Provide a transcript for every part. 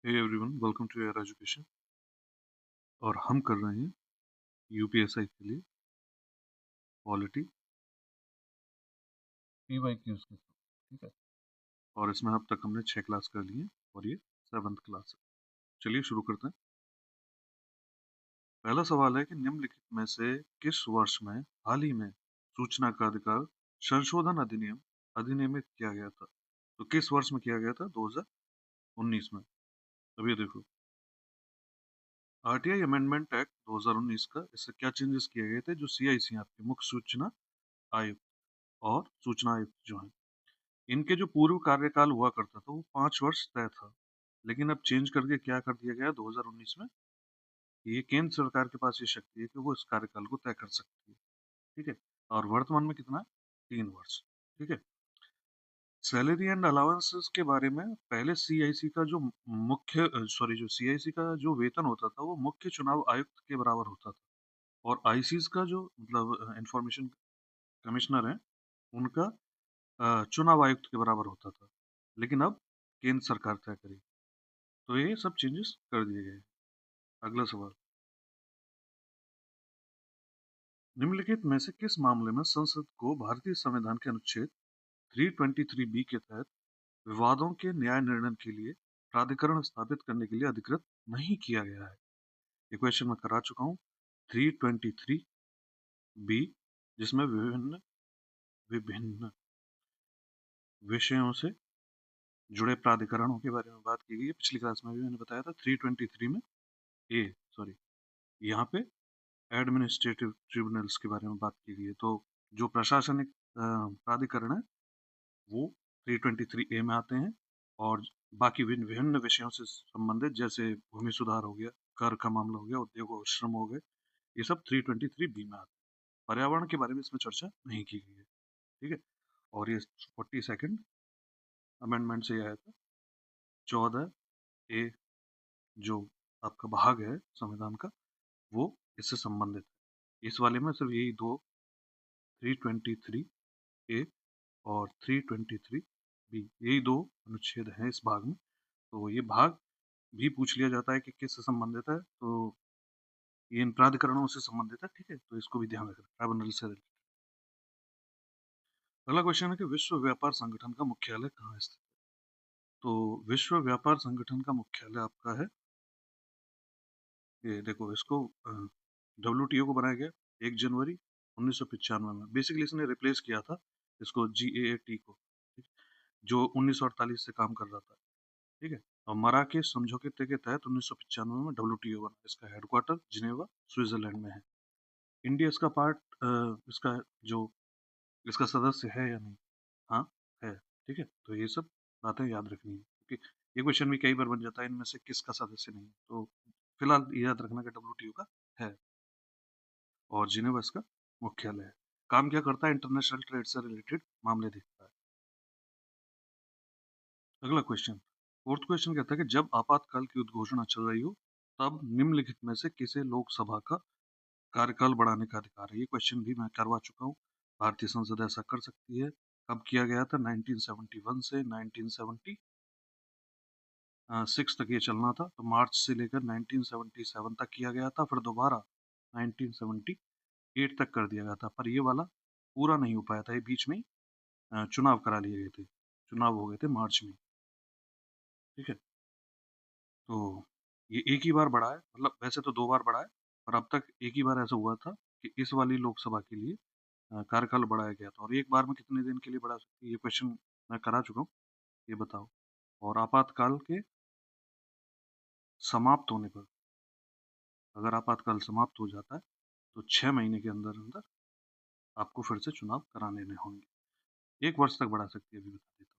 Hey everyone, welcome to your education. और हम कर रहे हैं यूपीएसआई के लिए पॉलिटी PYQs के साथ, ठीक है। और इसमें अब तक हमने 6 क्लास कर लिए और ये 7th क्लास है। चलिए शुरू करते हैं। पहला सवाल है कि निम्नलिखित में से किस वर्ष में हाल ही में सूचना का अधिकार संशोधन अधिनियम अधिनियमित किया गया था। तो किस वर्ष में किया गया था? 2019 में। अब ये देखो, आरटीआई अमेंडमेंट एक्ट 2019 का, इससे क्या चेंजेस किए गए थे? जो CIC आपके मुख्य सूचना आयुक्त और सूचना आयुक्त जो है, इनके जो पूर्व कार्यकाल हुआ करता था वो 5 वर्ष तय था। लेकिन अब चेंज करके क्या कर दिया गया 2019 में? ये केंद्र सरकार के पास ये शक्ति है कि वो इस कार्यकाल को तय कर सकती है, ठीक है। और वर्तमान में कितना है? 3 वर्ष, ठीक है। सैलरी एंड अलाउंसेस के बारे में पहले CIC का जो जो CIC का जो वेतन होता था वो मुख्य चुनाव आयुक्त के बराबर होता था। और आईसीस का जो मतलब इंफॉर्मेशन कमिश्नर है, उनका चुनाव आयुक्त के बराबर होता था। लेकिन अब केंद्र सरकार तय करेगी। तो ये सब चेंजेस कर दिए गए। अगला सवाल, निम्नलिखित में से किस मामले में संसद को भारतीय संविधान के अनुच्छेद 323B के तहत विवादों के न्याय निर्णय के लिए प्राधिकरण स्थापित करने के लिए अधिकृत नहीं किया गया है? ये क्वेश्चन मैं करा चुका हूँ। 323B, जिसमें विभिन्न विभिन्न विषयों से जुड़े प्राधिकरणों के बारे में बात की गई है। पिछली क्लास में भी मैंने बताया था। 323 में यहाँ पे एडमिनिस्ट्रेटिव ट्रिब्यूनल्स के बारे में बात की गई है। तो जो प्रशासनिक प्राधिकरण है वो 323A में आते हैं। और बाकी विभिन्न विषयों से संबंधित, जैसे भूमि सुधार हो गया, कर का मामला हो गया, उद्योग और श्रम हो गए, ये सब 323B में आते हैं। पर्यावरण के बारे में इसमें चर्चा नहीं की गई है, ठीक है। और ये 42nd अमेंडमेंट से आया था। 14A जो आपका भाग है संविधान का, वो इससे संबंधित है। इस वाले में सिर्फ यही दो, 323A और 323B, यही दो अनुच्छेद हैं इस भाग में। तो ये भाग भी पूछ लिया जाता है कि किससे संबंधित है, तो ये इन प्राधिकरणों से संबंधित है, ठीक है। तो इसको भी ध्यान रखना, ट्राइब्यूनल से रिलेटेड। अगला क्वेश्चन है कि विश्व व्यापार संगठन का मुख्यालय कहाँ स्थित है? तो विश्व व्यापार संगठन का मुख्यालय आपका है, ये देखो, इसको WTO को बनाया गया 1 जनवरी 1995 में। बेसिकली इसने रिप्लेस किया था इसको, GAAT को, ठीक? जो 1948 से काम कर रहा था, ठीक है। और मराकेश समझौते के तहत 1995 में WTO बना। इसका हेडक्वार्टर जिनेवा, स्विट्जरलैंड में है। इंडिया इसका पार्ट, इसका जो इसका सदस्य है या नहीं? हाँ, है, ठीक है। तो ये सब बातें याद रखनी है, क्योंकि ये क्वेश्चन भी कई बार बन जाता है, इनमें से किसका सदस्य नहीं है। तो फिलहाल ये याद रखना कि WTO का है और जिनेवा इसका मुख्यालय है। काम क्या करता है? इंटरनेशनल ट्रेड से रिलेटेड मामले देखता है। अगला क्वेश्चन, फोर्थ क्वेश्चन कहता है कि जब आपातकाल की उद्घोषणा चल रही हो तब निम्नलिखित में से किसे लोकसभा का कार्यकाल बढ़ाने का अधिकार है? ये क्वेश्चन भी मैं करवा चुका हूँ। भारतीय संसद ऐसा कर सकती है। कब किया गया था? 1971 से 1976 तक ये चलना था। तो मार्च से लेकर 1977 तक किया गया था, फिर दोबारा 1978 तक कर दिया गया था। पर ये वाला पूरा नहीं हो पाया था, ये बीच में चुनाव करा लिए गए थे। चुनाव हो गए थे मार्च में, ठीक है। तो ये एक ही बार बढ़ा है, मतलब वैसे तो 2 बार बढ़ा है, पर अब तक एक ही बार ऐसा हुआ था कि इस वाली लोकसभा के लिए कार्यकाल बढ़ाया गया था। और एक बार में कितने दिन के लिए बढ़ा सकती है, ये क्वेश्चन मैं करा चुका हूँ, ये बताओ। और आपातकाल के समाप्त होने पर, अगर आपातकाल समाप्त हो जाता है तो 6 महीने के अंदर अंदर आपको फिर से चुनाव कराने होंगे। 1 वर्ष तक बढ़ा सकती है, अभी बता देता हूँ,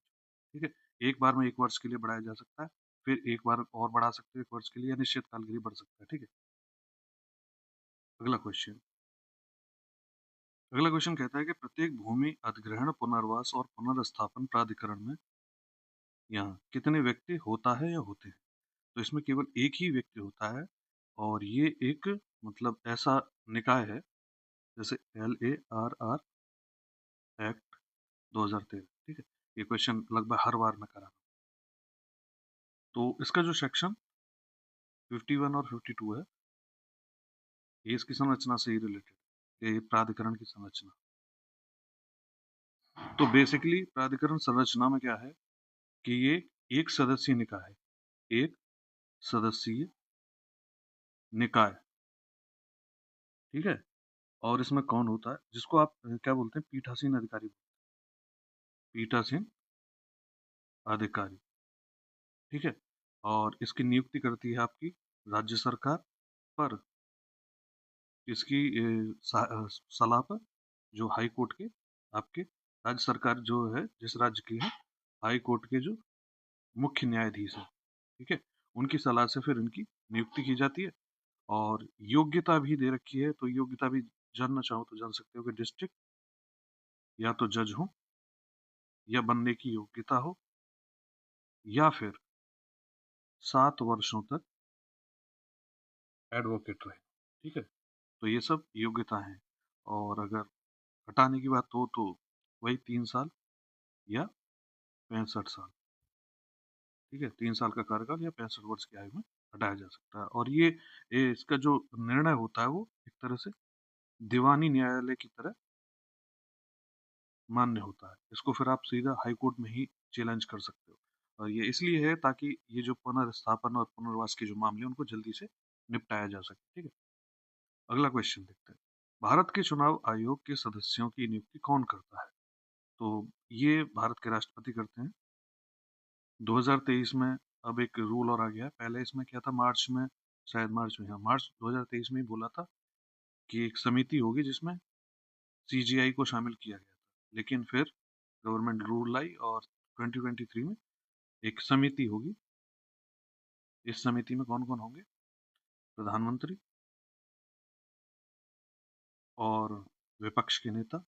ठीक है। एक बार में 1 वर्ष के लिए बढ़ाया जा सकता है, फिर एक बार और बढ़ा सकते हैं 1 वर्ष के लिए, अनिश्चित काल के लिए बढ़ सकता है, ठीक है। अगला क्वेश्चन, अगला क्वेश्चन कहता है कि प्रत्येक भूमि अधिग्रहण, पुनर्वास और पुनर्स्थापन प्राधिकरण में यहाँ कितने व्यक्ति होता है या होते हैं? तो इसमें केवल एक ही व्यक्ति होता है। और ये एक मतलब ऐसा निकाय है, जैसे LARR एक्ट 2013, ठीक है। ये क्वेश्चन लगभग हर बार मैं करा रहा हूँ। तो इसका जो सेक्शन 51 और 52 है, ये इसकी संरचना से ही रिलेटेड, ये प्राधिकरण की संरचना। तो बेसिकली प्राधिकरण संरचना में क्या है कि ये एक सदस्यीय निकाय है, एक सदस्यीय निकाय, ठीक है। और इसमें कौन होता है, जिसको आप क्या बोलते हैं, पीठासीन अधिकारी, पीठासीन अधिकारी, ठीक है। और इसकी नियुक्ति करती है आपकी राज्य सरकार, पर इसकी सलाह पर जो हाई कोर्ट के आपके राज्य सरकार जो है, जिस राज्य की है, हाई कोर्ट के जो मुख्य न्यायाधीश है, ठीक है, उनकी सलाह से फिर इनकी नियुक्ति की जाती है। और योग्यता भी दे रखी है, तो योग्यता भी जानना चाहो तो जान सकते हो कि डिस्ट्रिक्ट या तो जज हो, या बनने की योग्यता हो, या फिर 7 वर्षों तक एडवोकेट रहे, ठीक है। तो ये सब योग्यता है। और अगर हटाने की बात हो तो वही 3 साल या 65 साल, ठीक है, 3 साल का कार्यकाल या 65 वर्ष की आयु में हटाया जा सकता है। और ये इसका जो निर्णय होता है वो एक तरह से दीवानी न्यायालय की तरह मान्य होता है। इसको फिर आप सीधा हाई कोर्ट में ही चैलेंज कर सकते हो। और ये इसलिए है ताकि ये जो पुनर्स्थापन और पुनर्वास के जो मामले हैं उनको जल्दी से निपटाया जा सके, ठीक है। अगला क्वेश्चन देखते हैं, भारत के चुनाव आयोग के सदस्यों की नियुक्ति कौन करता है? तो ये भारत के राष्ट्रपति करते हैं। 2023 में अब एक रूल और आ गया है, पहले इसमें क्या था, मार्च में, शायद मार्च में, हाँ मार्च 2023 में ही बोला था कि एक समिति होगी जिसमें सीजीआई को शामिल किया गया था। लेकिन फिर गवर्नमेंट रूल लाई और 2023 में एक समिति होगी। इस समिति में कौन कौन होंगे? प्रधानमंत्री और विपक्ष के नेता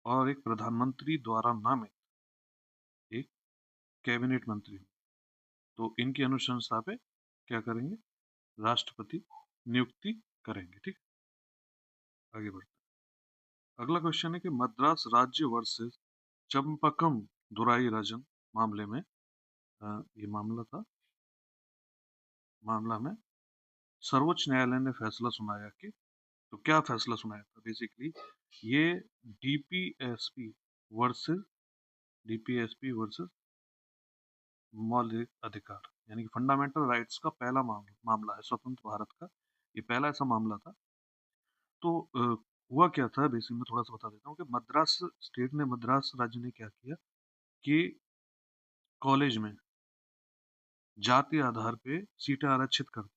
और एक प्रधानमंत्री द्वारा नामित एक कैबिनेट मंत्री। तो इनकी अनुशंसा पे क्या करेंगे, राष्ट्रपति नियुक्ति करेंगे, ठीक। आगे बढ़ते हैं। अगला क्वेश्चन है कि मद्रास राज्य वर्सेस चंपकम दुराई राजन मामले में ये मामला में सर्वोच्च न्यायालय ने फैसला सुनाया कि, तो क्या फैसला सुनाया था, बेसिकली ये डीपीएसपी वर्सेस डीपीएसपी वर्सेस मौलिक अधिकार, यानी कि फंडामेंटल राइट्स का पहला मामला है स्वतंत्र भारत का, ये पहला ऐसा मामला था। तो हुआ क्या था, बेसिक में थोड़ा सा बता देता हूँ कि मद्रास राज्य ने क्या किया कि कॉलेज में जाति आधार पे सीटें आरक्षित कर दी,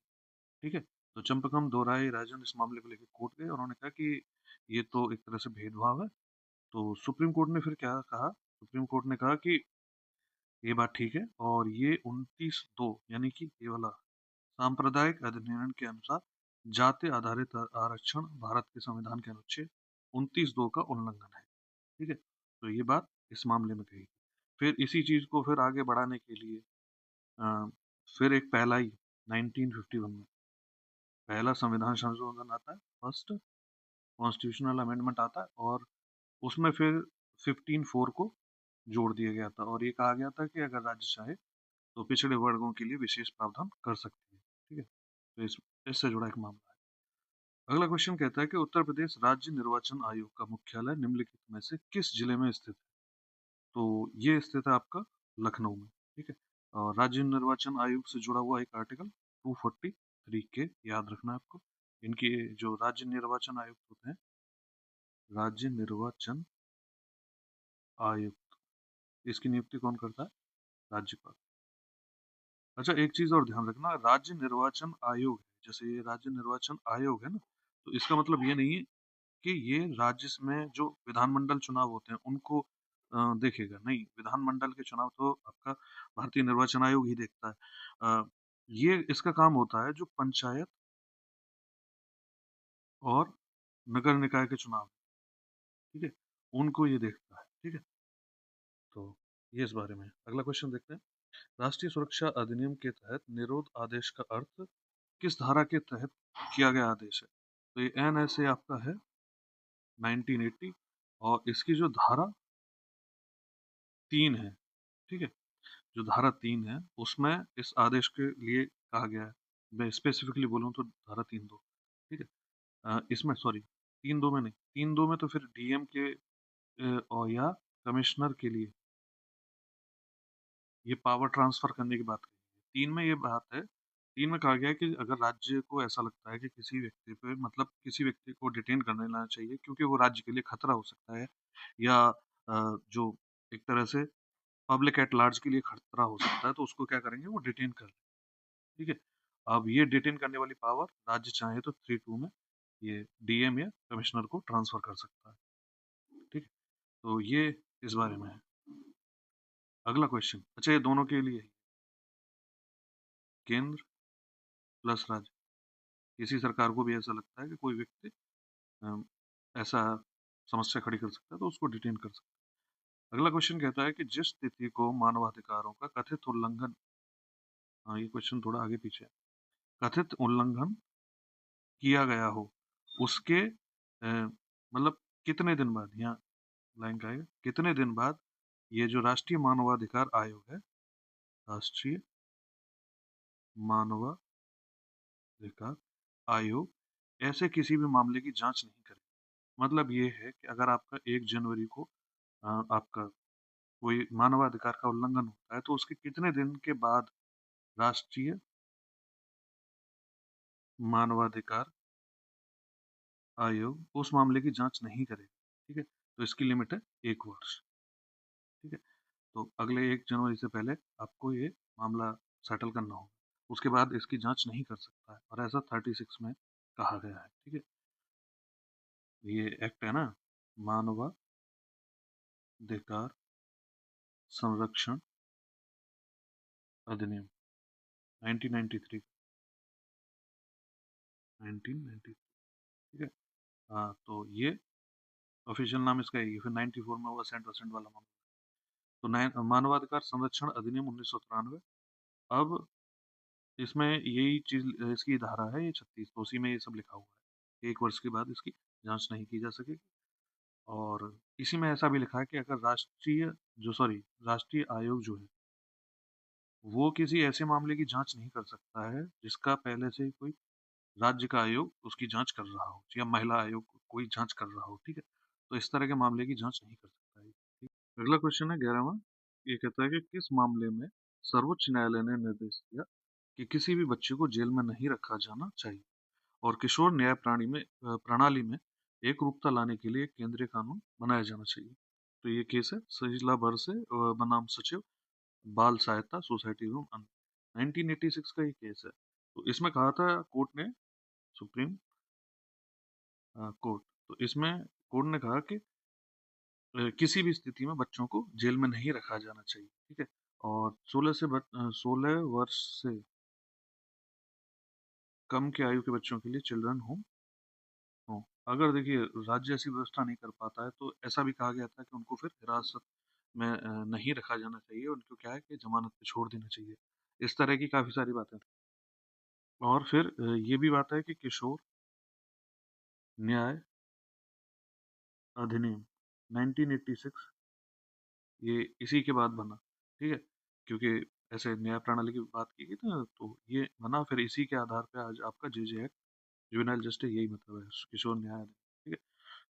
ठीक है। तो चंपकम दोराई राजन इस मामले को लेकर कोर्ट गए और उन्होंने कहा कि ये तो एक तरह से भेदभाव है। तो सुप्रीम कोर्ट ने फिर क्या कहा, सुप्रीम कोर्ट ने कहा कि ये बात ठीक है, और ये 29(2) यानी कि ये वाला सांप्रदायिक अधिनियम के अनुसार जाति आधारित आरक्षण भारत के संविधान के अनुच्छेद 29(2) का उल्लंघन है, ठीक है। तो ये बात इस मामले में कही। फिर इसी चीज को फिर आगे बढ़ाने के लिए अ, फिर एक पहला ही 1951 में पहला संविधान संशोधन आता है, फर्स्ट कॉन्स्टिट्यूशनल अमेंडमेंट आता है, और उसमें फिर 15(4) को जोड़ दिया गया था, और ये कहा गया था कि अगर राज्य चाहे तो पिछड़े वर्गों के लिए विशेष प्रावधान कर सकती है, ठीक है। तो इससे जुड़ा एक मामला है। अगला क्वेश्चन कहता है कि उत्तर प्रदेश राज्य निर्वाचन आयोग का मुख्यालय निम्नलिखित में से किस जिले में स्थित है? तो ये स्थित है आपका लखनऊ में, ठीक है। और राज्य निर्वाचन आयोग से जुड़ा हुआ एक आर्टिकल 243 के याद रखना है आपको। इनके जो राज्य निर्वाचन आयुक्त होते हैं, राज्य निर्वाचन आयुक्त, इसकी नियुक्ति कौन करता है? राज्यपाल। अच्छा, एक चीज और ध्यान रखना, राज्य निर्वाचन आयोग है, जैसे ये राज्य निर्वाचन आयोग है ना, तो इसका मतलब ये नहीं है कि ये राज्य में जो विधानमंडल चुनाव होते हैं उनको देखेगा, नहीं, विधानमंडल के चुनाव तो आपका भारतीय निर्वाचन आयोग ही देखता है। ये इसका काम होता है जो पंचायत और नगर निकाय के चुनाव, ठीक है, उनको ये देखता है, ठीक है। तो ये इस बारे में। अगला क्वेश्चन देखते हैं, राष्ट्रीय सुरक्षा अधिनियम के तहत निरोध आदेश का अर्थ किस धारा के तहत किया गया आदेश है? तो ये NSA आपका है 1980, और इसकी जो धारा 3 है, ठीक है। जो धारा 3 है उसमें इस आदेश के लिए कहा गया है। मैं स्पेसिफिकली बोलूँ तो धारा 3(2), ठीक है? इसमें सॉरी 3(2) में नहीं, 3(2) में तो फिर डीएम के और या कमिश्नर के लिए ये पावर ट्रांसफर करने की बात कही है। 3 में ये बात है, 3 में कहा गया है कि अगर राज्य को ऐसा लगता है कि किसी व्यक्ति पे मतलब किसी व्यक्ति को डिटेन करने लाना चाहिए क्योंकि वो राज्य के लिए खतरा हो सकता है या जो एक तरह से पब्लिक एट लार्ज के लिए खतरा हो सकता है, तो उसको क्या करेंगे, वो डिटेन कर लें, ठीक है? अब ये डिटेन करने वाली पावर राज्य चाहे तो 3(2) में ये डीएम या कमिश्नर को ट्रांसफर कर सकता है, ठीक है? तो ये इस बारे में है। अगला क्वेश्चन, अच्छा ये दोनों के लिए है, केंद्र प्लस राज्य। किसी सरकार को भी ऐसा लगता है कि कोई व्यक्ति अम, ऐसा समस्या खड़ी कर सकता है तो उसको डिटेन कर सकता है। अगला क्वेश्चन कहता है कि जिस स्थिति को मानवाधिकारों का कथित उल्लंघन, हाँ ये क्वेश्चन थोड़ा आगे पीछे है, कथित उल्लंघन किया गया हो उसके मतलब कितने दिन बाद, यहाँ लाइन का है, कितने दिन बाद ये जो राष्ट्रीय मानवाधिकार आयोग है, राष्ट्रीय मानवाधिकार आयोग ऐसे किसी भी मामले की जांच नहीं करे। मतलब ये है कि अगर आपका 1 जनवरी को आपका कोई मानवाधिकार का उल्लंघन होता है तो उसके कितने दिन के बाद राष्ट्रीय मानवाधिकार आयोग उस मामले की जांच नहीं करेगा, ठीक है? तो इसकी लिमिट है 1 वर्ष, ठीक है? तो अगले 1 जनवरी से पहले आपको ये मामला सेटल करना होगा, उसके बाद इसकी जांच नहीं कर सकता है, और ऐसा 36 में कहा गया है, ठीक है? ये एक्ट है ना, मानवाधिकार संरक्षण अधिनियम 1993, 1990, ठीक है? हाँ, तो ये ऑफिशियल नाम इसका यही है। फिर 94 में हुआ सेंट परसेंट वाला मामला। तो मानवाधिकार संरक्षण अधिनियम 1993। अब इसमें यही चीज, इसकी धारा है ये 36, तो उसी में ये सब लिखा हुआ है, 1 वर्ष के बाद इसकी जांच नहीं की जा सकेगी। और इसी में ऐसा भी लिखा है कि अगर राष्ट्रीय आयोग जो है वो किसी ऐसे मामले की जांच नहीं कर सकता है जिसका पहले से ही कोई राज्य का आयोग उसकी जांच कर रहा हो या महिला आयोग कोई जांच कर रहा हो, ठीक है? तो इस तरह के मामले की जांच नहीं कर सकता है, ठीक? अगला क्वेश्चन है 11वां। ये कहता है कि किस मामले में सर्वोच्च न्यायालय ने निर्देश दिया कि किसी भी बच्चे को जेल में नहीं रखा जाना चाहिए और किशोर न्याय प्रणाली में एक रूपता लाने के लिए एक केंद्रीय कानून बनाया जाना चाहिए। तो ये केस है सजिला बरसे बनाम सचिव बाल सहायता सोसाइटी एवं अन्य, 1986 का ये केस है। तो इसमें कहा था कोर्ट ने, सुप्रीम कोर्ट, तो इसमें कोर्ट ने कहा कि किसी भी स्थिति में बच्चों को जेल में नहीं रखा जाना चाहिए, ठीक है? और 16 वर्ष से कम की आयु के बच्चों के लिए चिल्ड्रन होम हो। अगर देखिए राज्य ऐसी व्यवस्था नहीं कर पाता है तो ऐसा भी कहा गया था कि उनको फिर हिरासत में नहीं रखा जाना चाहिए, उनको क्या है कि जमानत पे छोड़ देना चाहिए। इस तरह की काफी सारी बातें थी। और फिर ये भी बात है कि किशोर न्याय अधिनियम 1986 ये इसी के बाद बना, ठीक है? क्योंकि ऐसे न्याय प्रणाली की बात की गई थी ना, तो ये बना फिर इसी के आधार पे आज आपका जेजे एक्ट, जुवेनाइल जस्टिस, यही मतलब है किशोर न्याय अधिनियम, ठीक है?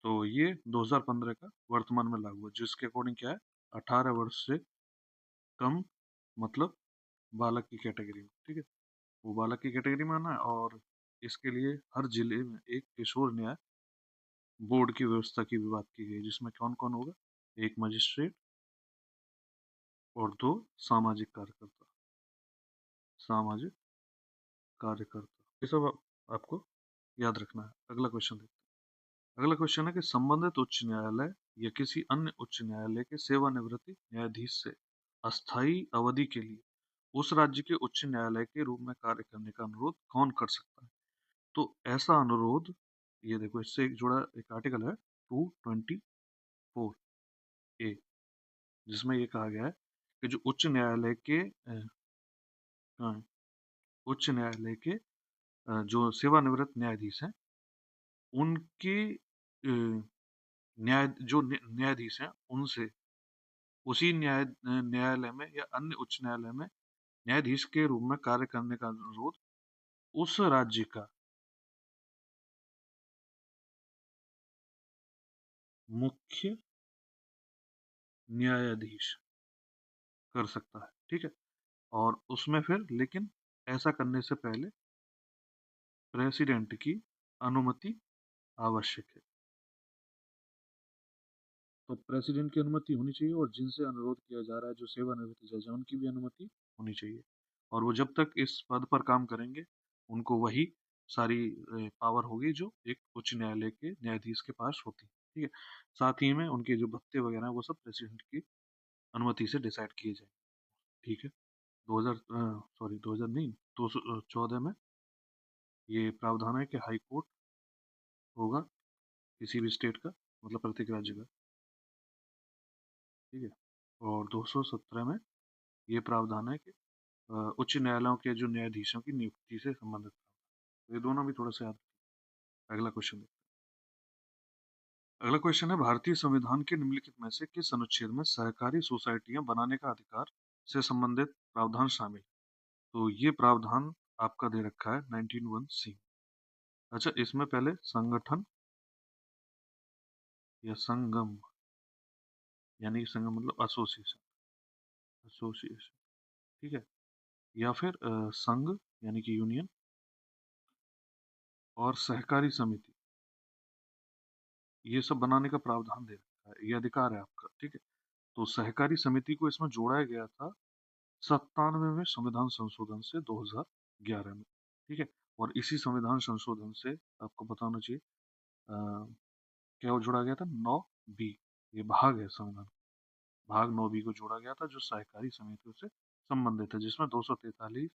तो ये 2015 का वर्तमान में लागू है, जिसके अकॉर्डिंग क्या है, 18 वर्ष से कम मतलब बालक की कैटेगरी में, ठीक है? वो बालक की कैटेगरी में आना है, और इसके लिए हर जिले में एक किशोर न्याय बोर्ड की व्यवस्था की भी बात की गई, जिसमें कौन कौन होगा, एक मजिस्ट्रेट और 2 सामाजिक कार्यकर्ता, सामाजिक कार्यकर्ता, ये सब आपको याद रखना है। अगला क्वेश्चन देखते हैं। अगला क्वेश्चन है कि संबंधित उच्च न्यायालय या किसी अन्य उच्च न्यायालय के सेवानिवृत्ति न्यायाधीश से अस्थायी अवधि के लिए उस राज्य के उच्च न्यायालय के रूप में कार्य करने का अनुरोध कौन कर सकता है? तो ऐसा अनुरोध, ये देखो इससे एक जुड़ा एक आर्टिकल है 224 ए, जिसमें ये कहा गया है कि जो उच्च न्यायालय के हाँ, उच्च न्यायालय के जो सेवानिवृत्त न्यायाधीश हैं उनके न्यायाधीश हैं उनसे उसी न्यायालय में या अन्य उच्च न्यायालय में न्यायाधीश के रूप में कार्य करने का अनुरोध उस राज्य का मुख्य न्यायाधीश कर सकता है, ठीक है। और उसमें फिर लेकिन ऐसा करने से पहले प्रेसिडेंट की अनुमति आवश्यक है। तो प्रेसिडेंट की अनुमति होनी चाहिए और जिनसे अनुरोध किया जा रहा है, जो सेवानिवृत्त जज हैं, उनकी भी अनुमति होनी चाहिए। और वो जब तक इस पद पर काम करेंगे, उनको वही सारी पावर होगी जो एक उच्च न्यायालय के न्यायाधीश के पास होती है, ठीक है। साथ ही में उनके जो भत्ते वगैरह हैं, वो सब प्रेसिडेंट की अनुमति से डिसाइड किए जाएंगे, ठीक है। 2000 सॉरी 2000 नहीं 2014 में ये प्रावधान है कि हाई कोर्ट होगा किसी भी स्टेट का, मतलब प्रत्येक राज्य का, ठीक है। और 217 में ये प्रावधान है कि उच्च न्यायालयों के जो न्यायाधीशों की नियुक्ति से संबंधित प्रावधान। ये दोनों भी थोड़ा सा याद रखिए। अगला क्वेश्चन देखते हैं। अगला क्वेश्चन है, भारतीय संविधान के निम्नलिखित में से किस अनुच्छेद में सहकारी सोसाइटियां बनाने का अधिकार से संबंधित प्रावधान शामिल है? तो ये प्रावधान आपका दे रखा है 19(1)(c). अच्छा, इसमें पहले संगठन या संगम, यानी संगम मतलब एसोसिएशन, एसोसिएशन, ठीक है। या फिर संघ यानी कि यूनियन, और सहकारी समिति, ये सब बनाने का प्रावधान दे रखा है, ये अधिकार है आपका, ठीक है। तो सहकारी समिति को इसमें जोड़ा गया था 97वें संविधान संशोधन से 2011 में, ठीक है। और इसी संविधान संशोधन से आपको बताना चाहिए क्या वो जोड़ा गया था, 9B, ये भाग है संविधान, भाग 9B को जोड़ा गया था जो सहकारी समितियों से संबंधित है, जिसमें 243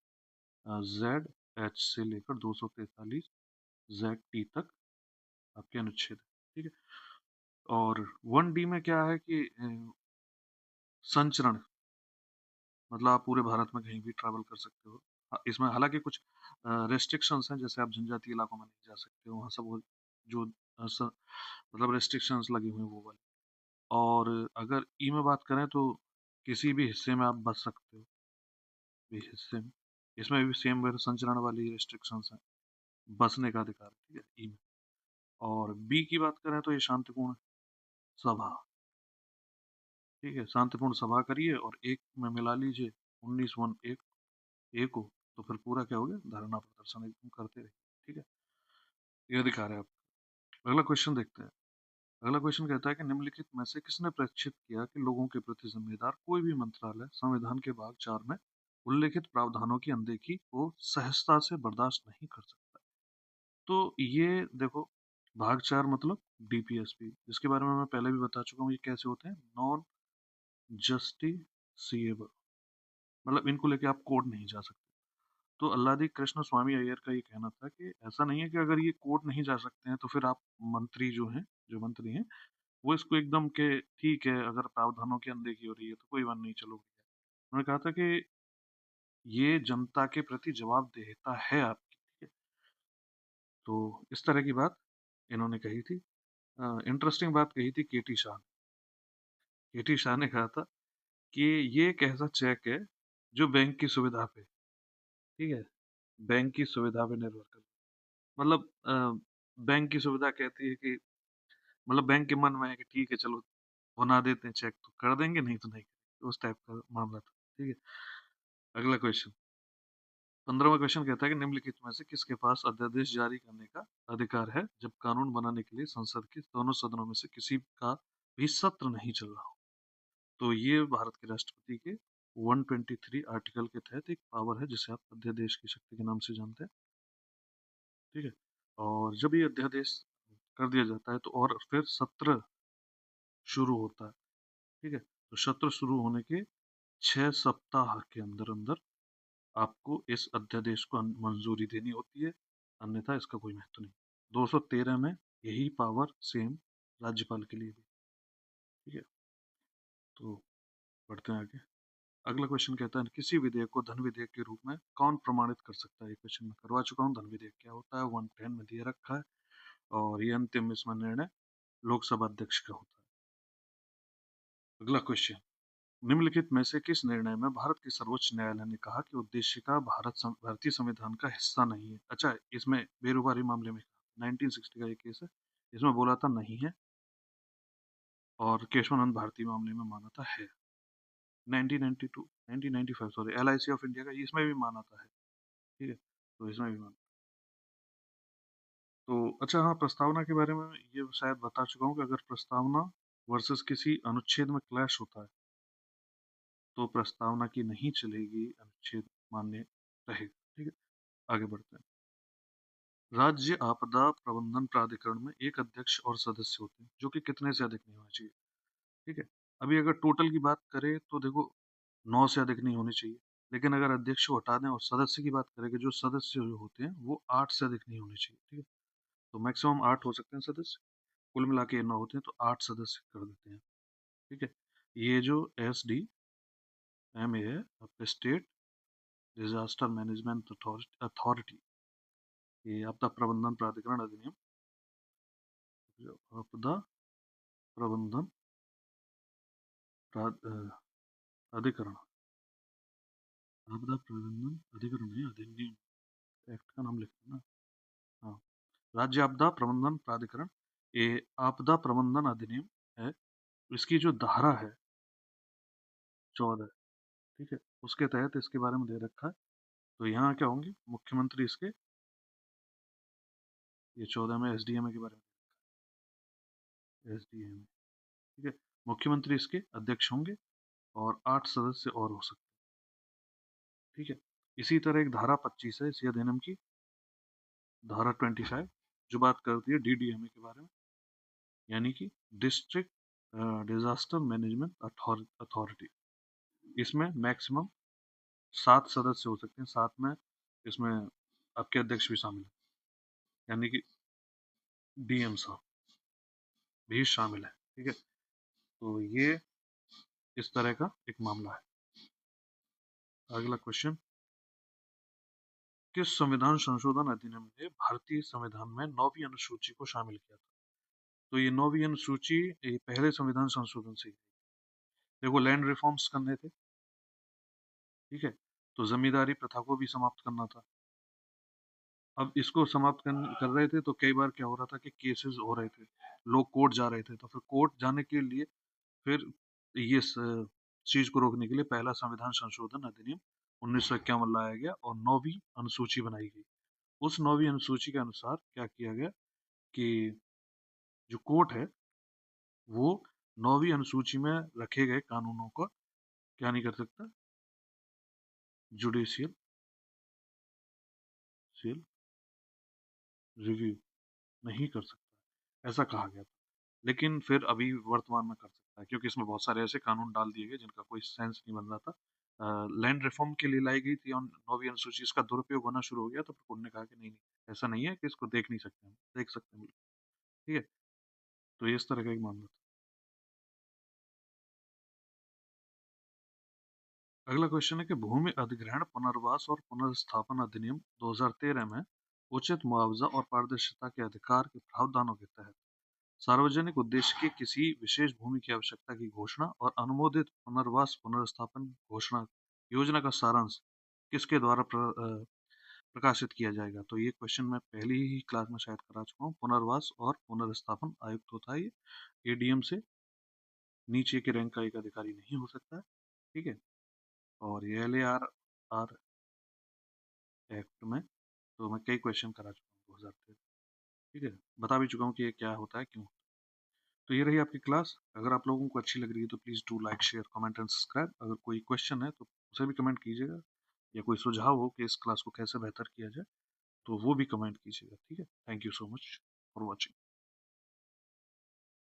ZH से लेकर 243 ZT तक आपके अनुच्छेद है, ठीक है। और 1D में क्या है कि संचरण, मतलब आप पूरे भारत में कहीं भी ट्रैवल कर सकते हो। इसमें हालांकि कुछ रेस्ट्रिक्शंस हैं, जैसे आप जनजातीय इलाकों में नहीं जा सकते हो, वहाँ सब जो मतलब रेस्ट्रिक्शंस लगी हुई हैं वो वाली। और अगर ई में बात करें तो किसी भी हिस्से में आप बस सकते हो, भी हिस्से में, इसमें भी सेम वे संचरण वाली रेस्ट्रिक्शंस हैं, बसने का अधिकार, ठीक है, ई में। और बी की बात करें तो ये शांतिपूर्ण सभा, ठीक है, शांतिपूर्ण सभा करिए और एक में मिला लीजिए 19(1)(a) को, तो फिर पूरा क्या हो गया, धरना प्रदर्शन एकदम करते रहिए, ठीक है। ये अधिकार है आपका। अगला क्वेश्चन देखते हैं। अगला क्वेश्चन कहता है कि निम्नलिखित में से किसने प्रदर्शित किया कि लोगों के प्रति जिम्मेदार कोई भी मंत्रालय संविधान के भाग 4 में उल्लेखित प्रावधानों की अनदेखी को सहजता से बर्दाश्त नहीं कर सकता? तो ये देखो, भाग 4 मतलब DPSP, जिसके बारे में मैं पहले भी बता चुका हूँ, ये कैसे होते हैं, नॉन जस्टिसिएबल, मतलब इनको लेके आप कोर्ट नहीं जा सकते। तो अल्लादी कृष्ण स्वामी अय्यर का ये कहना था कि ऐसा नहीं है कि अगर ये कोर्ट नहीं जा सकते हैं तो फिर आप मंत्री जो हैं, जो मंत्री हैं, वो इसको एकदम के ठीक है, अगर प्रावधानों की अनदेखी हो रही है तो कोई बात नहीं, चलो भैया। उन्होंने कहा था कि ये जनता के प्रति जवाबदेहिता है आपकी, ठीक है। तो इस तरह की बात इन्होंने कही थी। इंटरेस्टिंग बात कही थी केटी शाह ने। केटी शाह ने कहा था कि ये एक ऐसा चेक है जो बैंक की सुविधा पे, ठीक है, बैंक की सुविधा पे निर्भर कर, मतलब बैंक की सुविधा कहती है कि, मतलब बैंक के मन में है कि ठीक है चलो बना देते हैं चेक, तो कर देंगे, नहीं तो नहीं करेंगे, उस टाइप का मामला था, ठीक है। अगला क्वेश्चन, 15वां क्वेश्चन कहता है कि निम्नलिखित में से किसके पास अध्यादेश जारी करने का अधिकार है जब कानून बनाने के लिए संसद के दोनों सदनों में से किसी का भी सत्र नहीं चल रहा हो? तो ये भारत के राष्ट्रपति के 123 आर्टिकल के तहत एक पावर है जिसे आप अध्यादेश की शक्ति के नाम से जानते हैं, ठीक है। और जब ये अध्यादेश कर दिया जाता है तो और फिर सत्र शुरू होता है, ठीक है। तो सत्र शुरू होने के 6 सप्ताह के अंदर अंदर आपको इस अध्यादेश को मंजूरी देनी होती है, अन्यथा इसका कोई महत्व नहीं। 213 में यही पावर सेम राज्यपाल के लिए भी, ठीक है। तो बढ़ते हैं आगे। अगला क्वेश्चन कहता है किसी विधेयक को धन विधेयक के रूप में कौन प्रमाणित कर सकता है? ये क्वेश्चन मैं करवा चुका हूँ, धन विधेयक क्या होता है 110 में दिया रखा है, और ये अंतिम इसमें निर्णय लोकसभा अध्यक्ष का होता है। अगला क्वेश्चन, निम्नलिखित में से किस निर्णय में भारत के सर्वोच्च न्यायालय ने कहा कि उद्देशिका भारतीय संविधान का हिस्सा नहीं है? अच्छा, इसमें बेरोबारी मामले में 1960 का ये केस है। इसमें बोला था नहीं है, और केशवानंद भारती मामले में माना था है। 1992 1995 सॉरी, LIC ऑफ इंडिया का इसमें भी माना था है। ठीक है, तो इसमें भी माना। तो अच्छा हाँ, प्रस्तावना के बारे में ये शायद बता चुका हूँ कि अगर प्रस्तावना वर्सेस किसी अनुच्छेद में क्लैश होता है तो प्रस्तावना की नहीं चलेगी, अनुच्छेद मान्य रहेगा। ठीक है, आगे बढ़ते हैं। राज्य आपदा प्रबंधन प्राधिकरण में एक अध्यक्ष और सदस्य होते हैं, जो कि कितने से अधिक नहीं होना चाहिए। ठीक है, अभी अगर टोटल की बात करें तो देखो 9 से अधिक नहीं होनी चाहिए, लेकिन अगर अध्यक्ष को हटा दें और सदस्य की बात करें कि जो सदस्य जो होते हैं वो 8 से अधिक नहीं होने चाहिए। ठीक है, तो मैक्सिमम 8 हो सकते हैं सदस्य, कुल मिला के 9 होते हैं, तो 8 सदस्य कर देते हैं। ठीक है, ये जो SDMA है, आपका स्टेट डिजास्टर मैनेजमेंट अथॉरिटी, ये आपदा प्रबंधन प्राधिकरण अधिनियम, आपदा प्रबंधन अधिकरण, आपदा प्रबंधन अधिकरण है, अधिनियम एक्ट का नाम लिखते हैं ना। हाँ, राज्य आपदा प्रबंधन प्राधिकरण, ये आपदा प्रबंधन अधिनियम है। इसकी जो धारा है 14, ठीक है, उसके तहत इसके बारे में दे रखा है। तो यहाँ क्या होंगे मुख्यमंत्री इसके, ये 14 में SDMA के बारे में, SDMA, ठीक है, मुख्यमंत्री इसके अध्यक्ष होंगे और 8 सदस्य और हो सकते हैं। ठीक है, इसी तरह एक धारा 25 है इसी अधिनियम की, धारा 25, जो बात करती है DDMA के बारे में, यानी कि डिस्ट्रिक्ट डिजास्टर मैनेजमेंट अथॉरिटी। इसमें मैक्सिमम 7 सदस्य हो सकते हैं, साथ में इसमें आपके अध्यक्ष भी शामिल है, यानी कि DM साहब भी शामिल है। ठीक है, तो ये इस तरह का एक मामला है। अगला क्वेश्चन, किस संविधान संशोधन अधिनियम ने भारतीय संविधान में 9वीं अनुसूची को शामिल किया था? तो ये 9वीं अनुसूची ये पहले संविधान संशोधन से ही थी। देखो, लैंड रिफॉर्म्स करने थे, ठीक है, तो जमींदारी प्रथा को भी समाप्त करना था। अब इसको समाप्त कर रहे थे तो कई बार क्या हो रहा था कि केसेस हो रहे थे, लोग कोर्ट जा रहे थे, तो फिर कोर्ट जाने के लिए फिर ये चीज को रोकने के लिए पहला संविधान संशोधन अधिनियम 1951 लाया गया और 9वीं अनुसूची बनाई गई। उस 9वीं अनुसूची के अनुसार क्या किया गया कि जो कोर्ट है वो 9वीं अनुसूची में रखे गए कानूनों का क्या नहीं कर सकता, जुडिशियल रिव्यू नहीं कर सकता, ऐसा कहा गया था। लेकिन फिर अभी वर्तमान में कर सकता है, क्योंकि इसमें बहुत सारे ऐसे कानून डाल दिए गए जिनका कोई सेंस नहीं बन रहा था। लैंड रिफॉर्म के लिए लाई गई थी और 9वीं अनुसूची, इसका दुरुपयोग होना शुरू हो गया, तो कोर्ट ने कहा कि नहीं नहीं, ऐसा नहीं है कि इसको देख नहीं सकते, हम देख सकते हैं बिल्कुल। ठीक है, तो ये इस तरह का एक मामला था। अगला क्वेश्चन है कि भूमि अधिग्रहण पुनर्वास और पुनर्स्थापन अधिनियम 2013 में उचित मुआवजा और पारदर्शिता के अधिकार के प्रावधानों के तहत सार्वजनिक उद्देश्य की किसी विशेष भूमि की आवश्यकता की घोषणा और अनुमोदित पुनर्वास पुनर्स्थापन घोषणा योजना का सारांश किसके द्वारा प्रकाशित किया जाएगा? तो ये क्वेश्चन मैं पहली ही क्लास में शायद करा चुका हूँ। पुनर्वास और पुनर्स्थापन आयुक्त होता है ये, ADM से नीचे के रैंक का एक अधिकारी नहीं हो सकता है। ठीक है, और ये LAR एक्ट में तो मैं कई क्वेश्चन करा चुका हूँ 2013। ठीक है, बता भी चुका हूँ कि ये क्या होता है, क्यों। तो ये रही आपकी क्लास। अगर आप लोगों को अच्छी लग रही है तो please do like share comment and subscribe. अगर कोई क्वेश्चन है तो उसे भी कमेंट कीजिएगा, या कोई सुझाव हो कि इस क्लास को कैसे बेहतर किया जाए तो वो भी कमेंट कीजिएगा। ठीक है, thank you so much for watching.